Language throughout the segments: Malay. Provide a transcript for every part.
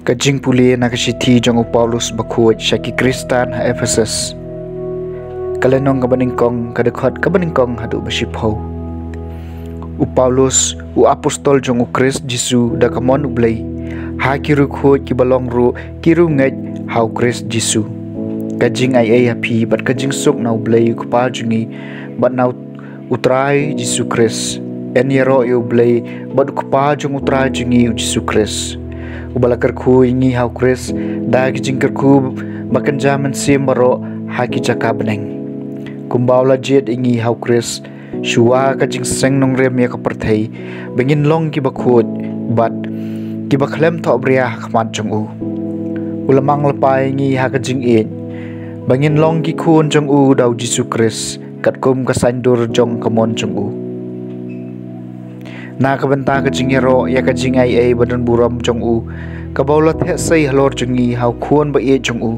Kajing puli nakasiti jong Paulus bakuat syaki Kristan ha Ephesus. Kalenong kabaningkong kadekot kabaningkong hadu basipho. Paulus apostol jong Christ Jesu da kamon ublay. Ha kiru khot ki balong ru kiru ngai hau Christ Jesu. Kajing ai happy bat kajing sok na ublay kupal jungi bat na utrai Jesu Christ. Enyero yo ublay bat kupal jong utrai jungi Jesu Christ. Ubalakar ku ingi hau Chris dagi jingkar ku makan jaman sim baro haki caka beneng kumbau lajit ingi hau Chris shua ka jing seng nong rem ya kaperthai bengin long ki bakut bat ki baklem tho bria khmat jong u ulamang lepai ingi ha ka jing it bengin long ki khun jong u dau Jesu Chris kat kum ka sandur jong kamon jong u na kabenta ka jingero ya ka jingai badan buram jong u ka baulat he sai halor jungi hau khon ba e jong u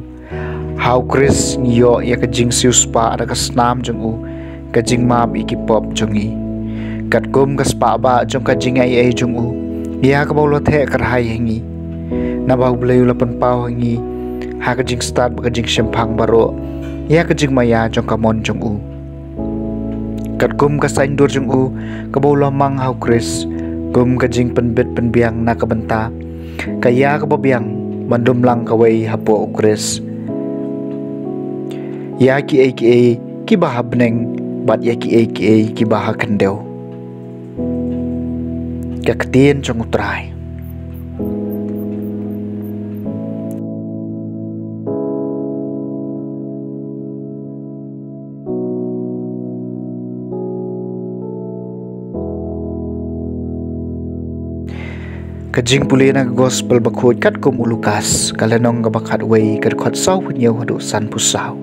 hau Chris ngiyo ya ka jing sius pa ada ka snam jong u ka jing mam ikipop jongi kat kum ka spa ba jong ka jingai jong u ya ka baulat he karhai hengi na bau bleu lapan pau hengi ha ka jing start ba ka jing shempang baro ya ka jing maya jong ka mon jong u kat kum ka saindur jong u ka bola mang hau Chris kum ka jing penbet penbiang na ka benta kaya ka babiang mandum lang kawai hapo Chris ya ki ki bahabneng bat ya ki bahakendeu ka ketien jong utrai kajing puli na gospel bakut kat kum ulukas kalanong gabakat way kat khot saw punyaw hadu san pusaw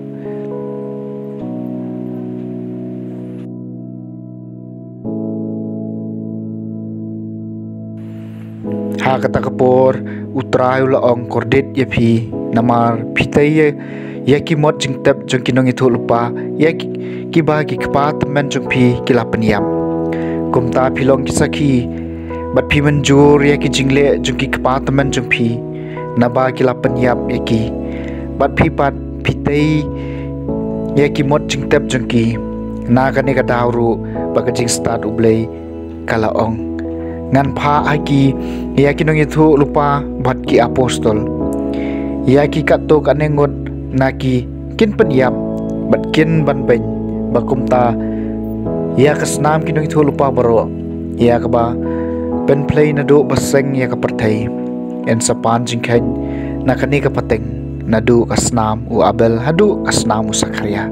ha kata kapor utray laong kordit yapi namar pitay yaki mot jing tap jong kinong itu lupa yaki bagi kepat men jong pi kilapaniam kumta pilong kisaki bat pi menjur ya ki jingle jungki kepartemen jung pi naba ki lapan yap ya ki bat pi pat pitei ya ki mot jing tep jungki na ka ne ka dawru ba ka jing start ublei kala ong ngan pha aki ya ki nong itu lupa bat ki apostol ya ki katto kanengot na ki kin pen yap bat kin ban ben bakumta ya kasnam ki nong itu lupa baro ya ka ba pen play na do baseng ya kapertai en sapan jingkhen na kani ka pateng na do kasnam u abel hadu kasnam u sakarya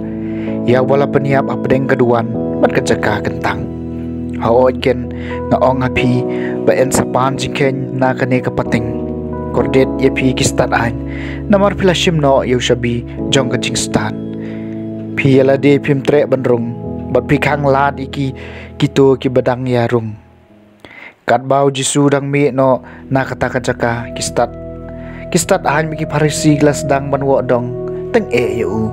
ya wala peniap apdeng keduan bat kejaka kentang haot ken na ong api ba en sapan jingkhen na kani ka pateng kordet ya pi kistat an namar pilashim no yu shabi jong ka jingstan pi ala de pim tre bandrung bat pi khang lat iki kito ki badang ya rung kat bau Jesu dang mi no na kata kajaka kistat ahan mi ki parisi glas dang ban wo dong teng yu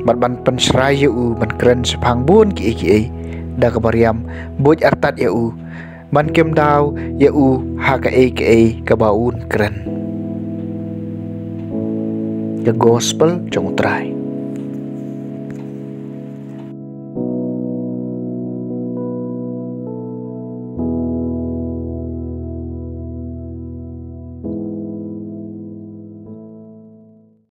bat ban pensrai yu ban keren sepang bun ki da kabariam boj artat yu ban kem dau yu ha ka ka baun keren the gospel jong utrai